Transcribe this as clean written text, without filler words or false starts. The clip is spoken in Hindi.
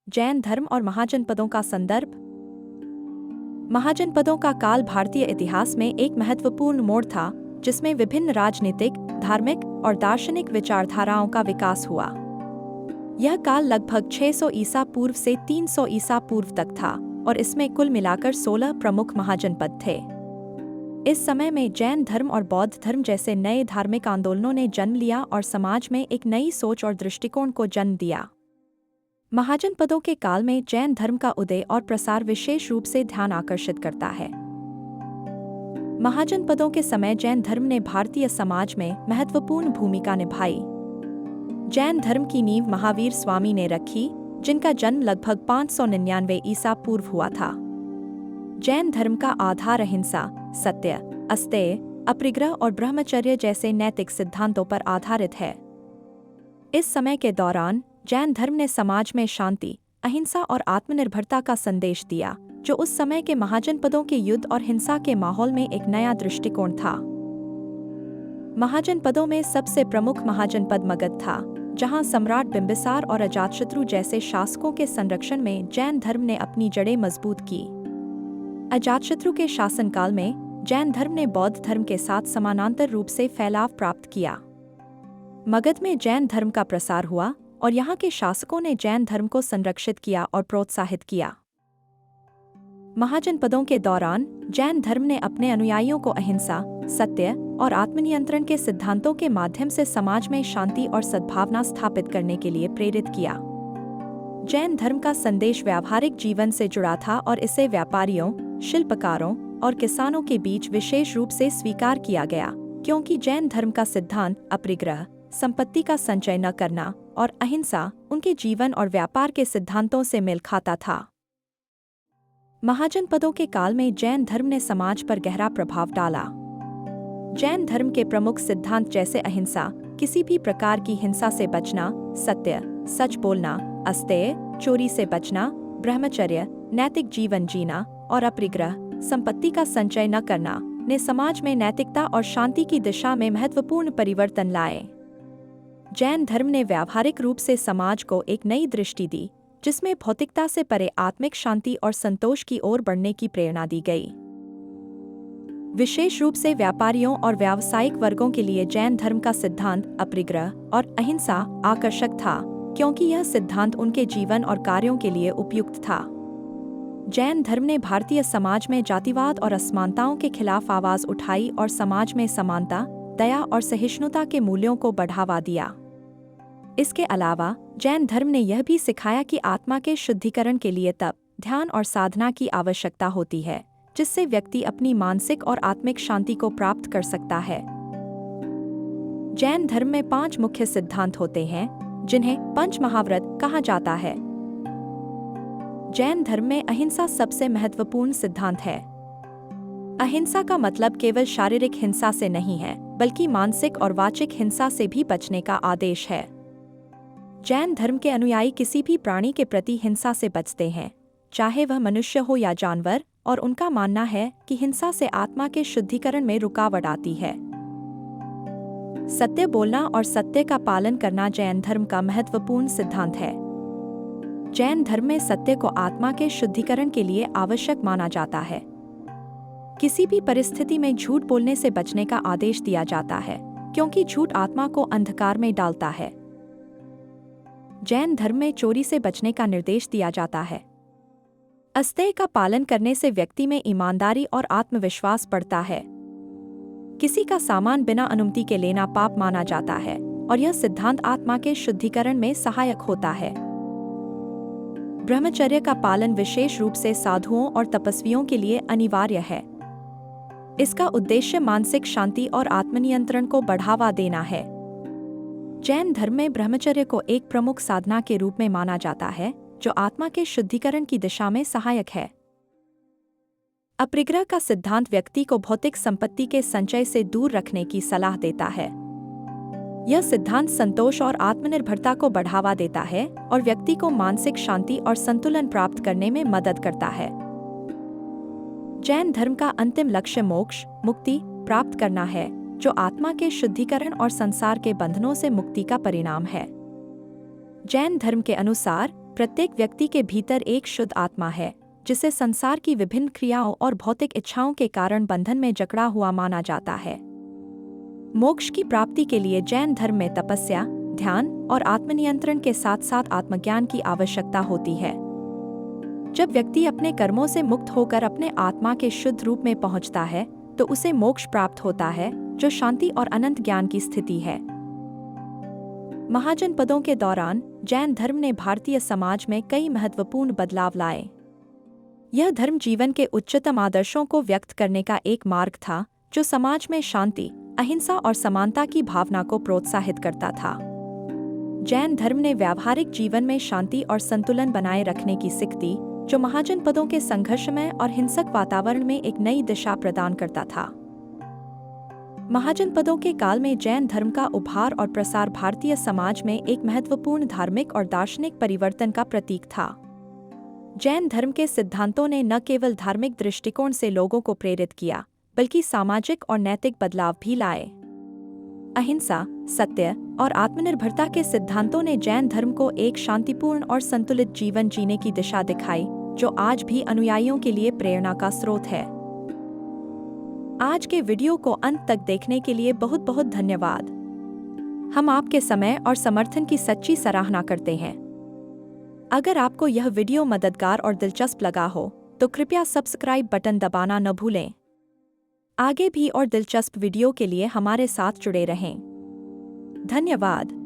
जैन धर्म और महाजनपदों का संदर्भ। महाजनपदों का काल भारतीय इतिहास में एक महत्वपूर्ण मोड़ था, जिसमें विभिन्न राजनीतिक, धार्मिक और दार्शनिक विचारधाराओं का विकास हुआ। यह काल लगभग 600 ईसा पूर्व से 300 ईसा पूर्व तक था और इसमें कुल मिलाकर 16 प्रमुख महाजनपद थे। इस समय में जैन धर्म और बौद्ध धर्म जैसे नए धार्मिक आंदोलनों ने जन्म लिया और समाज में एक नई सोच और दृष्टिकोण को जन्म दिया। महाजनपदों के काल में जैन धर्म का उदय और प्रसार विशेष रूप से ध्यान आकर्षित करता है। महाजनपदों के समय जैन धर्म ने भारतीय समाज में महत्वपूर्ण भूमिका निभाई। जैन धर्म की नींव महावीर स्वामी ने रखी, जिनका जन्म लगभग 599 ईसा पूर्व हुआ था। जैन धर्म का आधार अहिंसा, सत्य, अस्तेय, अपरिग्रह और ब्रह्मचर्य जैसे नैतिक सिद्धांतों पर आधारित है। इस समय के दौरान जैन धर्म ने समाज में शांति, अहिंसा और आत्मनिर्भरता का संदेश दिया, जो उस समय के महाजनपदों के युद्ध और हिंसा के माहौल में एक नया दृष्टिकोण था। महाजनपदों में सबसे प्रमुख महाजनपद मगध था, जहां सम्राट बिंबिसार और अजातशत्रु जैसे शासकों के संरक्षण में जैन धर्म ने अपनी जड़ें मजबूत की। अजातशत्रु के शासनकाल में जैन धर्म ने बौद्ध धर्म के साथ समानांतर रूप से फैलाव प्राप्त किया। मगध में जैन धर्म का प्रसार हुआ और यहाँ के शासकों ने जैन धर्म को संरक्षित किया और प्रोत्साहित किया। महाजनपदों के दौरान जैन धर्म ने अपने अनुयायियों को अहिंसा, सत्य और आत्मनियंत्रण के सिद्धांतों के माध्यम से समाज में शांति और सद्भावना स्थापित करने के लिए प्रेरित किया। जैन धर्म का संदेश व्यावहारिक जीवन से जुड़ा था और इसे व्यापारियों, शिल्पकारों और किसानों के बीच विशेष रूप से स्वीकार किया गया, क्योंकि जैन धर्म का सिद्धांत अपरिग्रह, संपत्ति का संचय न करना और अहिंसा उनके जीवन और व्यापार के सिद्धांतों से मेल खाता था। महाजनपदों के काल में जैन धर्म ने समाज पर गहरा प्रभाव डाला। जैन धर्म के प्रमुख सिद्धांत जैसे अहिंसा, किसी भी प्रकार की हिंसा से बचना, सत्य, सच बोलना, अस्तेय, चोरी से बचना, ब्रह्मचर्य, नैतिक जीवन जीना और अपरिग्रह, संपत्ति का संचय न करना, ने समाज में नैतिकता और शांति की दिशा में महत्वपूर्ण परिवर्तन लाए। जैन धर्म ने व्यावहारिक रूप से समाज को एक नई दृष्टि दी, जिसमें भौतिकता से परे आत्मिक शांति और संतोष की ओर बढ़ने की प्रेरणा दी गई। विशेष रूप से व्यापारियों और व्यावसायिक वर्गों के लिए जैन धर्म का सिद्धांत अपरिग्रह और अहिंसा आकर्षक था, क्योंकि यह सिद्धांत उनके जीवन और कार्यों के लिए उपयुक्त था। जैन धर्म ने भारतीय समाज में जातिवाद और असमानताओं के खिलाफ आवाज उठाई और समाज में समानता, दया और सहिष्णुता के मूल्यों को बढ़ावा दिया। इसके अलावा जैन धर्म ने यह भी सिखाया कि आत्मा के शुद्धिकरण के लिए तप, ध्यान और साधना की आवश्यकता होती है, जिससे व्यक्ति अपनी मानसिक और आत्मिक शांति को प्राप्त कर सकता है। जैन धर्म में 5 मुख्य सिद्धांत होते हैं, जिन्हें पंच महाव्रत कहा जाता है। जैन धर्म में अहिंसा सबसे महत्वपूर्ण सिद्धांत है। अहिंसा का मतलब केवल शारीरिक हिंसा से नहीं है, बल्कि मानसिक और वाचिक हिंसा से भी बचने का आदेश है। जैन धर्म के अनुयायी किसी भी प्राणी के प्रति हिंसा से बचते हैं, चाहे वह मनुष्य हो या जानवर, और उनका मानना है कि हिंसा से आत्मा के शुद्धिकरण में रुकावट आती है। सत्य बोलना और सत्य का पालन करना जैन धर्म का महत्वपूर्ण सिद्धांत है। जैन धर्म में सत्य को आत्मा के शुद्धिकरण के लिए आवश्यक माना जाता है। किसी भी परिस्थिति में झूठ बोलने से बचने का आदेश दिया जाता है, क्योंकि झूठ आत्मा को अंधकार में डालता है। जैन धर्म में चोरी से बचने का निर्देश दिया जाता है। अस्तेय का पालन करने से व्यक्ति में ईमानदारी और आत्मविश्वास बढ़ता है। किसी का सामान बिना अनुमति के लेना पाप माना जाता है और यह सिद्धांत आत्मा के शुद्धिकरण में सहायक होता है। ब्रह्मचर्य का पालन विशेष रूप से साधुओं और तपस्वियों के लिए अनिवार्य है। इसका उद्देश्य मानसिक शांति और आत्मनियंत्रण को बढ़ावा देना है। जैन धर्म में ब्रह्मचर्य को एक प्रमुख साधना के रूप में माना जाता है, जो आत्मा के शुद्धिकरण की दिशा में सहायक है। अपरिग्रह का सिद्धांत व्यक्ति को भौतिक संपत्ति के संचय से दूर रखने की सलाह देता है। यह सिद्धांत संतोष और आत्मनिर्भरता को बढ़ावा देता है और व्यक्ति को मानसिक शांति और संतुलन प्राप्त करने में मदद करता है। जैन धर्म का अंतिम लक्ष्य मोक्ष, मुक्ति प्राप्त करना है, जो आत्मा के शुद्धिकरण और संसार के बंधनों से मुक्ति का परिणाम है। जैन धर्म के अनुसार प्रत्येक व्यक्ति के भीतर एक शुद्ध आत्मा है, जिसे संसार की विभिन्न क्रियाओं और भौतिक इच्छाओं के कारण बंधन में जकड़ा हुआ माना जाता है। मोक्ष की प्राप्ति के लिए जैन धर्म में तपस्या, ध्यान और आत्मनियंत्रण के साथ साथ आत्मज्ञान की आवश्यकता होती है। जब व्यक्ति अपने कर्मों से मुक्त होकर अपने आत्मा के शुद्ध रूप में पहुंचता है, तो उसे मोक्ष प्राप्त होता है, जो शांति और अनंत ज्ञान की स्थिति है। महाजनपदों के दौरान जैन धर्म ने भारतीय समाज में कई महत्वपूर्ण बदलाव लाए। यह धर्म जीवन के उच्चतम आदर्शों को व्यक्त करने का एक मार्ग था, जो समाज में शांति, अहिंसा और समानता की भावना को प्रोत्साहित करता था। जैन धर्म ने व्यावहारिक जीवन में शांति और संतुलन बनाए रखने की सीख दी, जो महाजनपदों के संघर्षमय और हिंसक वातावरण में एक नई दिशा प्रदान करता था। महाजनपदों के काल में जैन धर्म का उभार और प्रसार भारतीय समाज में एक महत्वपूर्ण धार्मिक और दार्शनिक परिवर्तन का प्रतीक था। जैन धर्म के सिद्धांतों ने न केवल धार्मिक दृष्टिकोण से लोगों को प्रेरित किया, बल्कि सामाजिक और नैतिक बदलाव भी लाए। अहिंसा, सत्य और आत्मनिर्भरता के सिद्धांतों ने जैन धर्म को एक शांतिपूर्ण और संतुलित जीवन जीने की दिशा दिखाई, जो आज भी अनुयायियों के लिए प्रेरणा का स्रोत है। आज के वीडियो को अंत तक देखने के लिए बहुत बहुत धन्यवाद। हम आपके समय और समर्थन की सच्ची सराहना करते हैं। अगर आपको यह वीडियो मददगार और दिलचस्प लगा हो, तो कृपया सब्सक्राइब बटन दबाना न भूलें। आगे भी और दिलचस्प वीडियो के लिए हमारे साथ जुड़े रहें। धन्यवाद।